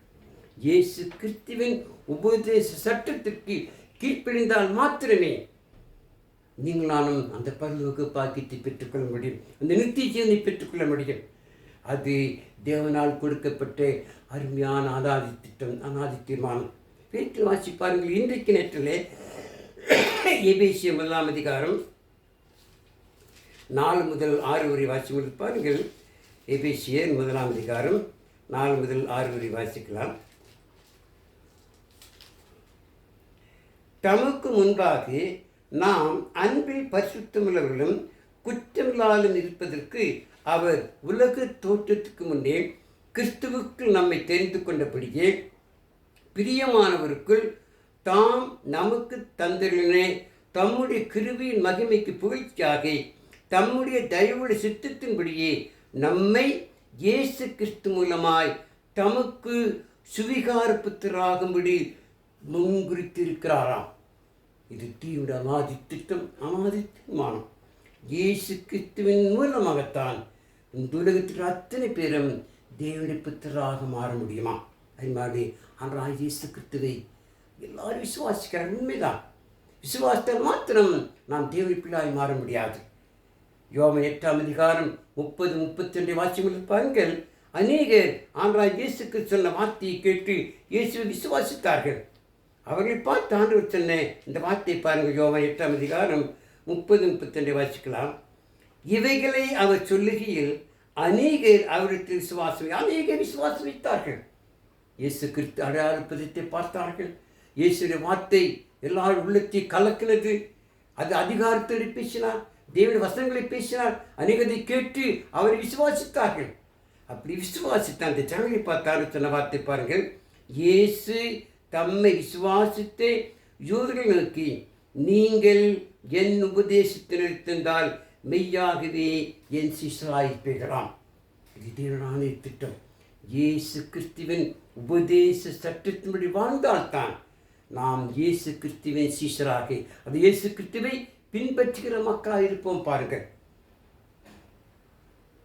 இயேசு கிறிஸ்துவின் உபதேச சட்டத்திற்கு கீழ்ப்படிந்தால் மாத்திரமே நீங்கள் நானும் அந்த பரலோக பாக்கியத்தை பெற்றுக்கொள்ள முடியும், அந்த நித்திய ஜீவனை பெற்றுக்கொள்ள முடியும். அது தேவனால் கொடுக்கப்பட்ட அருமையான அநாதி திட்டம், அநாதி தீர்மானம். பேற்று வாசி பாருங்கள். இன்றைக்கு நேற்றிலே எபேசியர் 1ஆம் அதிகாரம் 4 முதல் 6 வரை வாசி பாருங்கள். எபேசியர் 1ஆம் அதிகாரம் 4 முதல் 6 வரை வாசிக்கலாம். தமக்கு முன்பாக நாம் அன்பில் பரிசுத்தமுள்ளவர்களும் குற்றமில்லாலும் இருப்பதற்கு அவர் உலக தோற்றத்துக்கு முன்னே கிறிஸ்துவுக்குள் நம்மை தெரிந்து கொண்டபடியே பிரியமானவருக்குள் தாம் நமக்கு தந்திருந்த தம்முடைய கிருபையின் மகிமைக்கு புகழ்ச்சியாக தம்முடைய தயவுடைய சித்தத்தின்படியே நம்மை இயேசு கிறிஸ்து மூலமாய் தமக்கு சுவிகார புத்திராகும்படி முன்குறித்திருக்கிறாராம். இது தீவிர அநாதி திட்டம், அநாதி தீர்மானம். இயேசு கிறிஸ்துவின் மூலமாகத்தான் இந்த உலகத்தில் அத்தனை பேரும் தேவனுடைய புத்திராக மாற முடியுமா? அது மாதிரி ஆண்டவராகிய இயேசு கிறிஸ்துவை எல்லாரும் விசுவாசிக்கிறார். உண்மைதான். விசுவாசத்தால் மாத்திரம் நாம் தேவனுடைய பிள்ளையாய் மாற முடியாது. யோவான் 8ஆம் அதிகாரம் 30-32 வாசியங்கள் பாருங்கள். அநேகர் ஆண்டவராகிய இயேசுக்கு சொன்ன வார்த்தையை கேட்டு இயேசுவை விசுவாசித்தார்கள். அவர்களை பார்த்து ஆண்டவர் சொன்ன இந்த வார்த்தையை பாருங்கள். யோவான் 8ஆம் அதிகாரம் 30-32 வாசிக்கலாம். இவைகளை அவர் சொல்லுகையில் அநேகர் அவருக்கு அநேகர் விசுவாசம் வைத்தார்கள். இயேசு கிறிஸ்து அடையாளத்தை பார்த்தார்கள். இயேசுடைய வார்த்தை எல்லாரும் உள்ளத்தை கலக்கினது. அது அதிகாரத்தோடு பேசினார், தேவனுடைய வசனங்களை பேசினார். அநேகதை கேட்டு அவரை விசுவாசித்தார்கள். அப்படி விசுவாசித்த அந்த ஜனங்களை பார்த்தாரு சொன்ன வார்த்தை பாருங்கள். இயேசு தம்மை விசுவாசித்து யூதர்களை நோக்கி, நீங்கள் என் உபதேசத்தில் இருந்தால் மெய்யாகவே என் சீஷராயிருப்பீர்களாம். இது தேவனான திட்டம். இயேசு கிறிஸ்துவின் உபதேச சட்டத்தின்படி வாழ்ந்தால்தான் நாம் இயேசு கிறிஸ்துவின் சீஷராக, அது இயேசு கிறிஸ்துவை பின்பற்றுகிற மக்களாக இருப்போம். பாருங்கள்,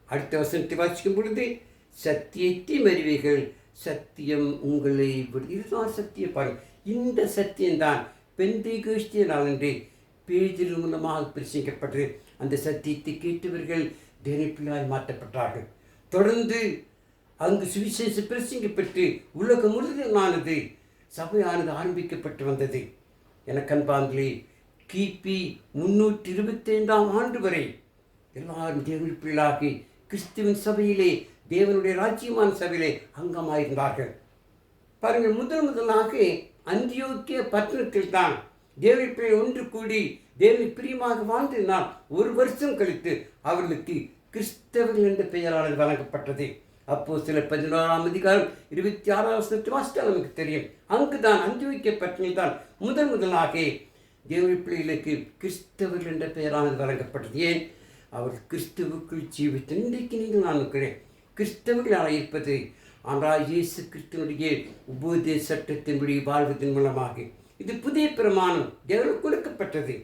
அடுத்த வசனத்தை வாசிக்கும் பொழுது, சத்தியத்தை அறிவீர்கள், சத்தியம் உங்களை இதுதான் சத்தியம். பாருங்கள், இந்த சத்தியம்தான் பெந்தேகோஸ்தே நாளன்று பேதுரு மூலமாக பிரசங்கிக்கப்பட்டது. அந்த சத்தியத்தை கேட்டவர்கள் தேவனுடைய பிள்ளையாய் மாற்றப்பட்டார்கள். தொடர்ந்து அங்கு சுவிசேஷம் பிரசங்கிக்கப்பட்டு உலகம் முழுவதுமானது சபையானது ஆரம்பிக்கப்பட்டு வந்தது. எனக்கு அன்பாங்களே, கிபி 325ஆம் ஆண்டு வரை எல்லாரும் தேவனுடைய பிள்ளையாகி கிறிஸ்துவின் சபையிலே, தேவனுடைய ராஜ்யமான சபையிலே அங்கமாயிருந்தார்கள். பாருங்கள், முதலாக அந்தியோக்கிய பட்டணத்தில் தான் தேவனுடைய பிள்ளை ஒன்று கூடி தேவனுடைய பிரியமாக வாழ்ந்திருந்தால் 1 வருஷம் கழித்து அவர்களுக்கு கிறிஸ்தவர்கள் என்ற பெயரானது வழங்கப்பட்டது. அப்போஸ்தலர் 11ஆம் அதிகாரம் 26ஆம் வசனத்தை வாசித்தால் நமக்கு தெரியும். அங்குதான் அந்தியோக்கிய பட்டணத்தில் தான் முதலாக தேவனுடைய பிள்ளைகளுக்கு கிறிஸ்தவர்கள் என்ற பெயரானது வழங்கப்பட்டது. ஏன்? அவர் கிறிஸ்துவுக்குள் ஜீவித்து இன்றைக்கு நீங்கள் நான் இருக்கிறேன் கிறிஸ்தவர்களாக இருப்பது ஆனால் இயேசு கிறிஸ்துவனுடைய உபதேச சட்டத்தின்படி வாழ்வதன் மூலமாக. இது புதிய பிரமாணம் தேவனுக்கு கொடுக்கப்பட்டது.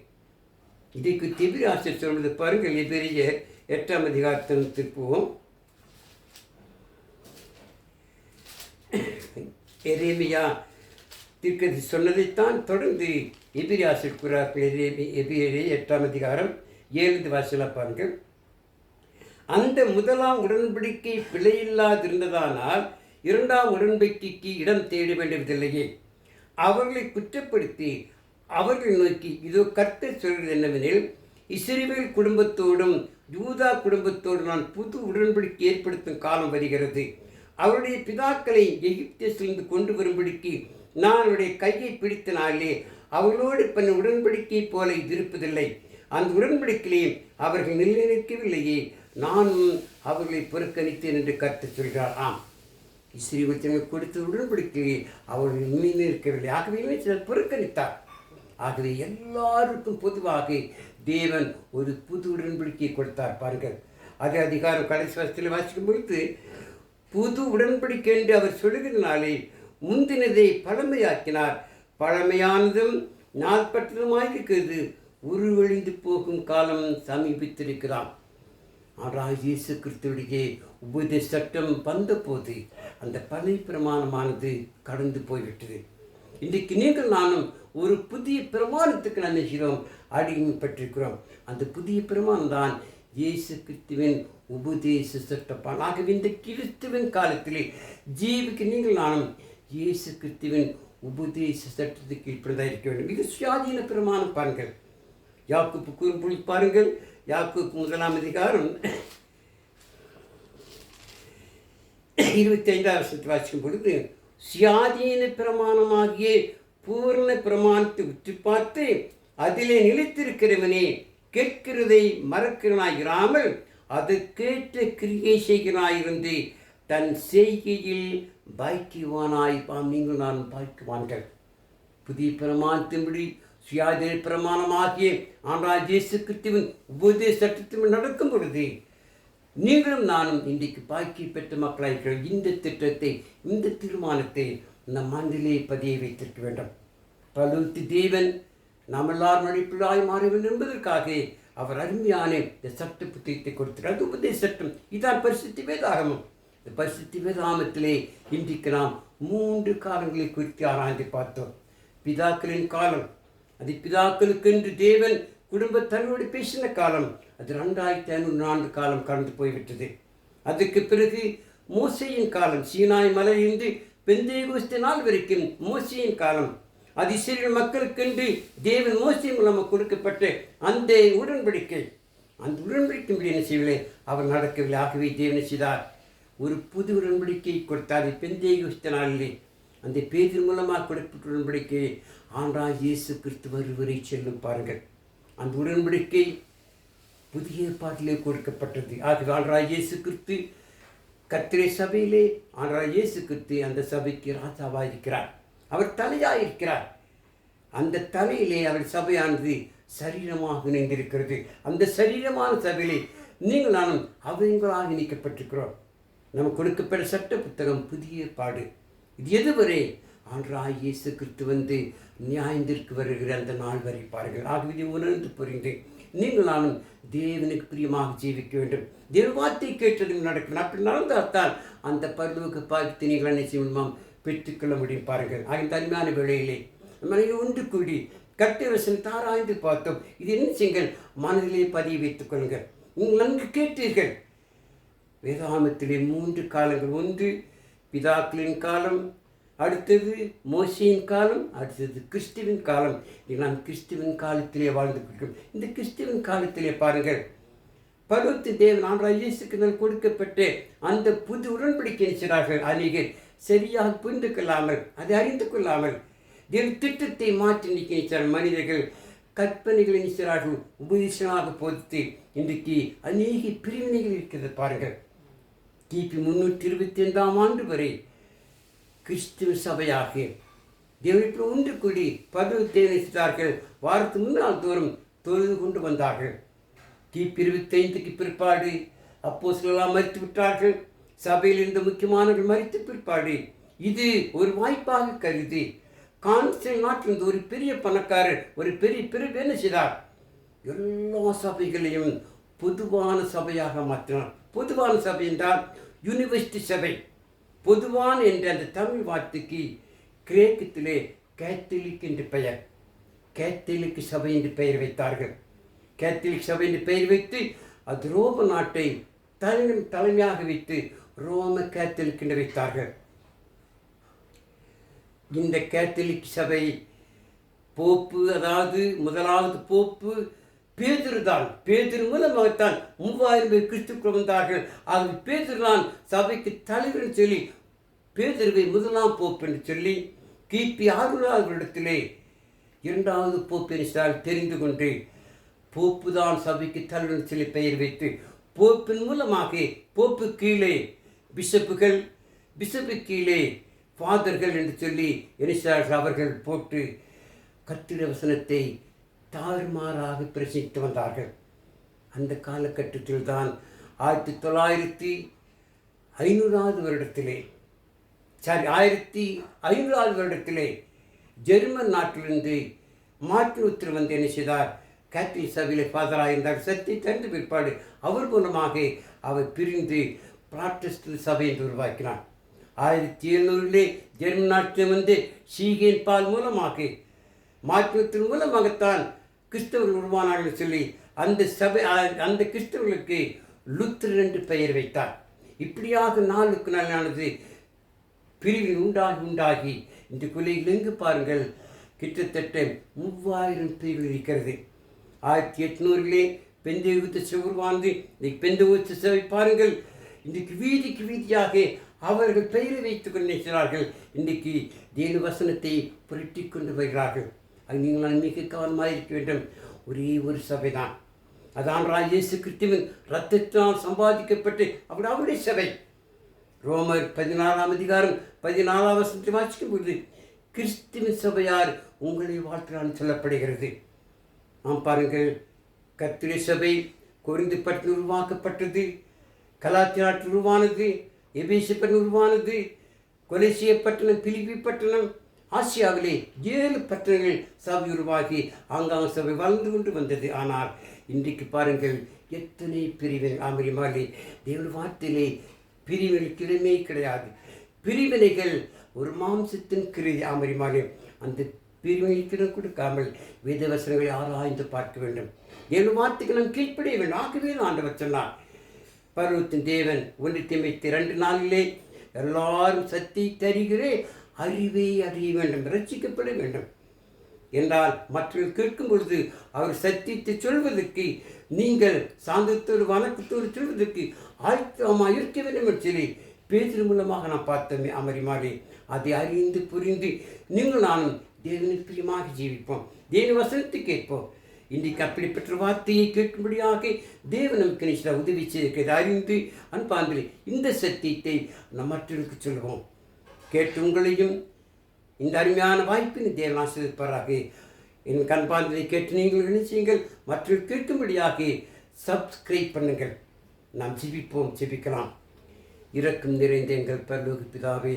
இதை குறித்து எபிரேயர் ஆசிரியர் சொல்வது பாருங்கள். எபிரேயர் 8ஆம் அதிகாரத்திற்கு போவோம். எரேமியா தீர்க்கதரிசி சொன்னதைத்தான் தொடர்ந்து எபிரேயர் ஆசிரியர் கூறார்கள். எபிரேயர் 8ஆம் அதிகாரம் 7 வாசலாக பாருங்கள். அந்த முதலாம் உடன்படிக்கை பிழையில்லாதிருந்ததானால் 2ஆம் உடன்படிக்கைக்கு இடம் தேட வேண்டியதில்லையே. அவர்களை குற்றப்படுத்தி அவர்களை நோக்கி, இதோ கர்த்தர் சொல்கிறது என்னவெனில், இஸ்ரவேல் குடும்பத்தோடும் யூதா குடும்பத்தோடும் நான் புது உடன்படிக்கை ஏற்படுத்தும் காலம் வருகிறது. அவருடைய பிதாக்களை எகிப்திலிருந்து கொண்டு வரும்படிக்கு நான் அவருடைய கையை பிடித்த நாளிலே அவர்களோடு பண்ண உடன்படிக்கை போல இது இருப்பதில்லை. அந்த உடன்படிக்கையிலே அவர்கள் நிலைநிற்கவில்லையே, நானும் அவர்களை புறக்கணித்தேன் என்று கர்த்தர் சொல்கிறார். ஆம், இஸ்ரவேல் கொடுத்த உடன்படிக்கையை அவர்கள் நிலைநிற்கவில்லை, ஆகவே சிலர் புறக்கணித்தார். ஆகவே எல்லாருக்கும் பொதுவாக தேவன் ஒரு புது உடன்படிக்கையை கொடுத்தார். பாருங்கள், அதே அதிகாரம் கடைசி வருஷத்தில் வாசிக்கும் பொழுது, புது உடன்படிக்கை என்று அவர் சொல்லுகிறதுனாலே முந்தினதை பழமையாக்கினார், பழமையானதும் நாள்பட்டதுமாயிருக்கிறது, உருவழிந்து போகும் காலம் சமீபித்திருக்கிறான். ஆனால் இயேசு கிறிஸ்துவுடைய உபதேச சட்டம் வந்தபோது அந்த பழைய பிரமாணமானது கடந்து போய்விட்டது. இன்றைக்கு நீங்கள் நானும் ஒரு புதிய பிரமாணத்துக்கு நாம் செய்கிறோம், அடிமைப்பட்டிருக்கிறோம். அந்த புதிய பிரமாணம் தான் இயேசு கிறிஸ்துவின் உபதேச சட்டம். ஆகவே இந்த கிறிஸ்துவின் காலத்திலே ஜீவிக்கு நீங்கள் நானும் இயேசு கிறிஸ்துவின் உபதேச சட்டத்துக்கு கீழ்ப்பதாக இருக்க வேண்டும். இது சுயாதீன பிரமாணம். பாருங்கள், யாக்கோபு கூறும்பொழுது பாருங்கள், யாக்கோபு 1ஆம் அதிகாரம் 25ஆம் வசனத்தை வாசிக்கும் பொழுது, சுயாதீன பிரமாணமாகிய பூர்ண பிரமாணத்தை உற்று பார்த்து அதிலே நிலைத்திருக்கிறவனே கேட்கிறதை மறக்கிறனாயிராமல் அது கேட்ட கிரியை செய்கிறாயிருந்து தன் செய்கையில் பாக்கியவானாய் நீங்கள் நான் பாக்கியவான்கள். புதிய பிரமாணத்தின்படி சுயாதீன பிரமாணமாகிய ஆண்டவராகிய இயேசு கிறிஸ்துவின் உபதேச சட்டத்தின்படி நடக்கும் பொழுது நீங்களும் நானும் இன்றைக்கு பாக்கிய பெற்ற மக்களாக இந்த திட்டத்தை, இந்த தீர்மானத்தை நம் மனதிலே பதிய வைத்திருக்க வேண்டும். பழுத்து தேவன் நாம் எல்லாரும் நடிப்பிலாய் மாற வேண்டும் என்பதற்காக அவர் அருமையான இந்த சட்ட புத்தகத்தை கொடுத்தார். அது உபதேச சட்டம். இதான் பரிசுத்த வேதாகமம். இந்த பரிசுத்த வேதாகமத்திலே இன்றைக்கு நாம் 3 காலங்களை குறித்து ஆராய்ந்து பார்த்தோம். பிதாக்களின் காலம், அது பிதாக்களுக்கென்று தேவன் குடும்ப தலைவரோடு பேசின காலம் அது 2500 ஆண்டு காலம் கடந்து போய்விட்டது. அதுக்கு பிறகு மோசேயின் காலம், சீனாய் மலையிலிருந்து பெந்தேகோஸ்தே நாள் வரைக்கும் மோசேயின் காலம். அது இஸ்ரவேல் மக்களுக்கென்று தேவன் மோசே மூலமாக கொடுக்கப்பட்ட அந்த உடன்படிக்கை. அந்த உடன்படிக்கை என்ன செய்யவில்லை, அவர் நடக்கவில்லை. ஆகவே தேவன் செய்தார், ஒரு புது உடன்படிக்கை கொடுத்தார். பெந்தேகோஸ்தே நாளிலே அந்த பேதின் மூலமாக கொடுக்கப்பட்ட உடன்படிக்கை ஆண்டவராகிய இயேசு கிறிஸ்து வருவரை செல்லும். பாருங்கள், அந்த உடன்படிக்கை புதிய ஏற்பாட்டிலே கொடுக்கப்பட்டது. ஆகவே ஆண்டவராகிய இயேசு கிறிஸ்து கர்த்தருடைய சபையிலே ஆண்டவராகிய இயேசு கிறிஸ்து அந்த சபைக்கு ராஜாவாக இருக்கிறார். அவர் தலையாக இருக்கிறார். அந்த தலையிலே அவர் சபையானது சரீரமாக இணைந்திருக்கிறது. அந்த சரீரமான சபையிலே நீங்கள் நானும் அவங்களாக இணைக்கப்பட்டிருக்கிறோம். நமக்கு கொடுக்கப்பட்ட சட்ட புத்தகம் புதிய ஏற்பாடு. இது எதுவரை ஆண்டவராகிய இயேசு கிறிஸ்து வந்து நியாயத்திற்கு வருகிற அந்த நாள் வரை பாருங்கள். ஆகவே இதை உணர்ந்து புரிந்து நீங்கள் நானும் தேவனுக்கு பிரியமாக ஜீவிக்க வேண்டும். தேவ வார்த்தை கேட்டது நடக்கணும். அப்படி நடந்தால்தான் அந்த பரலோக பாக்கியத்தை நீங்கள் என்ன செய்யணுமாம் பெற்றுக்கொள்ள முடியும். பாருங்கள், ஆகிய தனிமையான வேளையிலே நம்ம ஒன்று கூடி கர்த்தவசனத்தை ஆராய்ந்து பார்த்தோம். இது என்ன செய்யுங்கள், மனதிலே பதிய வைத்துக் கொள்ளுங்கள். நீங்கள் நன்கு கேட்டீர்கள். வேதாகமத்திலே 3 காலங்கள். ஒன்று பிதாக்களின் காலம், அடுத்தது மோசேயின் காலம், அடுத்தது கிறிஸ்துவின் காலம். நாம் கிறிஸ்துவின் காலத்திலே வாழ்ந்து கொள்கிறோம். இந்த கிறிஸ்துவின் காலத்திலே பாருங்கள், பருவத்தின் தேவன் ஆண்டவராகிய இயேசுக்கு கொடுக்கப்பட்ட அந்த புது உடன்படிக்கை செய்கிறார்கள். அநேகர் சரியாக புரிந்து கொள்ளாமல், அதை அறிந்து கொள்ளாமல் தேவன் திட்டத்தை மாற்றி நிற்கிறார். மனிதர்கள் கற்பனைகளை நிற்கிறார்கள், உபதேசமாக போதித்து இன்றைக்கு அநேக பிரிவினைகள் இருக்கிறது. பாருங்கள், கிபி 325 ஆண்டு வரை கிறிஸ்துவ சபையாக தேவனை ஒன்று கூடி பருவ தேவனை செய்தார்கள். வாரத்துக்கு முன்னால் தோறும் தொழுது கொண்டு வந்தார்கள். கிபி 25க்கு பிற்பாடு அப்போஸ்தலர்கள் மரித்து விட்டார்கள். சபையில் இருந்த முக்கியமானவர்கள் மரித்த பிற்பாடு இது ஒரு வாய்ப்பாக கருதி கான்ஸ்டன்டைன் நாட்டிலிருந்து ஒரு பெரிய பணக்காரர், ஒரு பெரிய பிரிவு என்ன செய்தார், எல்லா சபைகளையும் பொதுவான சபையாக மாற்றினார். பொதுவான சபை என்றால் யூனிவர்சிட்டி சபை. பொதுவான என்ற அந்த தமிழ் வார்த்தைக்கு கிரேக்கத்திலே கேத்தலிக் என்று பெயர். கேத்தலிக் சபை என்று பெயர் வைத்தார்கள். கேத்தலிக் சபை என்று பெயர் வைத்து அது ரோம நாட்டை தலைமையாக வைத்து ரோம கேத்தலிக் என்று வைத்தார்கள். இந்த கேத்தலிக் சபை போப்பு, அதாவது முதலாவது போப்பு பேதுரு தான். பேதுரு மூலமாகத்தான் 3000 பேர் கிறிஸ்துக்குள் வந்தார்கள். ஆகவே பேதுரு தான் சபைக்கு தலைவர் சொல்லி பேதுருவை முதலாம் போப்பு என்று சொல்லி கிபி 600 வருடத்திலே 2வது போப்பு என்றால் தெரிந்து கொண்டு போப்பு தான் சபைக்கு தலைவர் சொல்லி பெயர் வைத்து போப்பின் மூலமாக போப்பு கீழே பிஷப்புகள், பிஷப்பு கீழே ஃபாதர்கள் என்று சொல்லி எனிசார்கள் அவர்கள் போட்டு கர்த்தருடைய வசனத்தை தாறுமாறாக பிரசித்து வந்தார்கள். அந்த காலகட்டத்தில் தான் 1500 வருடத்திலே 1500 வருடத்திலே ஜெர்மன் நாட்டிலிருந்து மார்ட்டின் லூத்தர் வந்து என்ன செய்தார், கேத்தலிக் சபையிலே ஃபாதராக இருந்தார். சத்தி தந்து பிற்பாடு அவர் மூலமாக அவர் பிரிந்து புராட்டஸ்டன்ட் சபை என்று உருவாக்கினார். 1700 ஜெர்மன் நாட்டில் வந்து சீகேன் பால் மூலமாக மார்ட்டின் லூத்தர் மூலமாகத்தான் கிறிஸ்தவர்கள் உருவானார்கள் சொல்லி அந்த கிறிஸ்தவர்களுக்கு லூத்தர் என்று பெயர் வைத்தார். இப்படியாக நாளுக்கு நாளானது பிரிவில் உண்டாகி இந்த கொலையில் எங்கு பாருங்கள் கிட்டத்தட்ட 3000 பிரிவுகள் இருக்கிறது. 1800 பெந்தேகோஸ்தே சபை உருவானது. இன்றைக்கு பெந்தேகோஸ்தே சபை பாருங்கள், இன்றைக்கு வீதிக்கு வீதியாக அவர்கள் பெயரை வைத்துக் கொண்டு நிற்கிறார்கள். இன்றைக்கு தேவ வசனத்தை புரட்டி கொண்டு வருகிறார்கள். அது நீங்கள் மிக கவனமாக இருக்க வேண்டும். ஒரே ஒரு சபை தான், அதான் இயேசு கிறிஸ்துவின் இரத்தத்தினால் சம்பாதிக்கப்பட்டு அவருடைய சபை. ரோமர் 16ஆம் அதிகாரம் 14ஆம் வசனத்தை வாசிக்கும் பொழுது கிறிஸ்துவின் சபையார் உங்களை வாழ்த்துகிறான்னு சொல்லப்படுகிறது. நாம் பாருங்கள், கர்த்தருடைய சபை கொரிந்து பட்டணம் உருவாக்கப்பட்டது, கலாத்தியா நாட்டில் உருவானது, எபேசு பட்டணம் உருவானது, கொலோசிய பட்டணம், பிலிப்பி பட்டணம், ஆசியாவிலே 7 பட்டணங்கள் சபை உருவாகி ஆங்காங்க சபை வளர்ந்து கொண்டு வந்தது. ஆனால் இன்றைக்கு பாருங்கள் எத்தனை பிரிவினை. ஆமரியமாலே தேவ வார்த்தையிலே பிரிவினைகளுக்கு இடமே கிடையாது. பிரிவினைகள் ஒரு மாம்சத்தின் கிரியை. ஆமரியமாலே அந்த பிரிவினைத்திடம் கொடுக்காமல் வேத வசனங்களை ஆராய்ந்து பார்க்க வேண்டும். ஏழு வார்த்தைகள் நாம் கீழ்ப்படிய வேண்டும். ஆகவே ஆண்டவர் சொன்னார், பருவத்தின் தேவன் 1 தீமோத்தேயு 2:4 எல்லாரும் சத்தியை தருகிறே அறிவை அறிய வேண்டும், ரட்சிக்கப்பட வேண்டும் என்றால் மற்றவர்கள் கேட்கும் பொழுது அவர் சத்தியத்தை சொல்வதற்கு நீங்கள் சாந்தத்தோடு வணக்கத்தோடு சொல்வதற்கு ஆயத்தமாக இருக்க வேண்டும் என்று சொல்லி பேசுகிற மூலமாக நான் பார்த்தோமே அமரிமாடி. அதை அறிந்து புரிந்து நீங்கள் நானும் தேவனுக்கு பிரியமாக ஜீவிப்போம், தேவ வசனத்தை கேட்போம். இன்றைக்கு அப்படிப்பட்ட வார்த்தையை கேட்கும்படியாக தேவன் நமக்கு நிச்சயம் உதவி செய்து அறிந்து அன்பாந்திரி இந்த சத்தியத்தை நம் மற்றவர்களுக்கு சொல்லுவோம். கேட்டு உங்களையும் இந்த அருமையான வாய்ப்பினை தேவன் ஆசீர்வதிப்பாராக. என் கண்பாந்தரை கேட்டு நீங்கள் நினைச்சீங்கள் மற்றவர்கள் கேட்கும்படியாக சப்ஸ்கிரைப் பண்ணுங்கள். நாம் ஜெபிக்கலாம். இரக்கம் நிறைந்த எங்கள் பரலோக பிதாவே,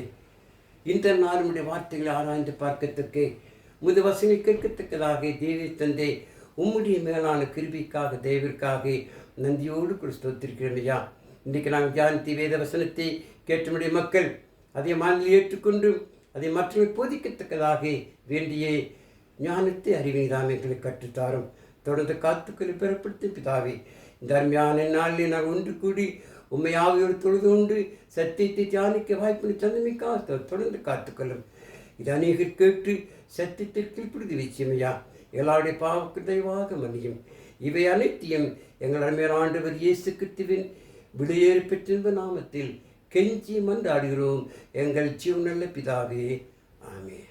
இந்த நாள் உடைய வார்த்தைகளை ஆராய்ந்து பார்க்கத்தக்க முது வசனை கேட்கத்தக்கதாக தேவி தந்தை உம்முடைய மேலான கிருபிக்காக தேவிற்காக நந்தியோடு கூட ஸ்தோத்திருக்கிறோம் ஐயா. இன்றைக்கு நாங்கள் தியானித்த வேத வசனத்தை கேட்டமுடைய மக்கள் அதை மனதில் ஏற்றுக்கொண்டு அதை மற்றவர்கள் போதிக்கத்தக்கதாக வேண்டிய ஞானத்தை அறிவினைதாம் எங்களை கற்றுத்தாரும். தொடர்ந்து காத்துக்களை பெறப்படுத்தும் பிதாவே, இந்த அருமையான நாளில் நாங்கள் ஒன்று கூடி உண்மையாவையோடு தொழுது கொண்டு சத்தியத்தை தியானிக்க வாய்ப்பு தந்தமைக்காக தொடர்ந்து காத்துக்கொள்ளும். இது அநேகர் கேட்டு சத்தியத்திற்கு பிடித்து வச்சியமையா எல்லாருடைய பாவக்கு தயவாக மன்னியும். இவை அனைத்தையும் எங்கள் அருமையான ஆண்டவர் இயேசு கிறிஸ்துவின் விலையேறி பெற்றிருந்த நாமத்தில் கெஞ்சி மன்றாடுகிறோம் எங்கள் ஜீவனுள்ள பிதாவே. ஆமென்.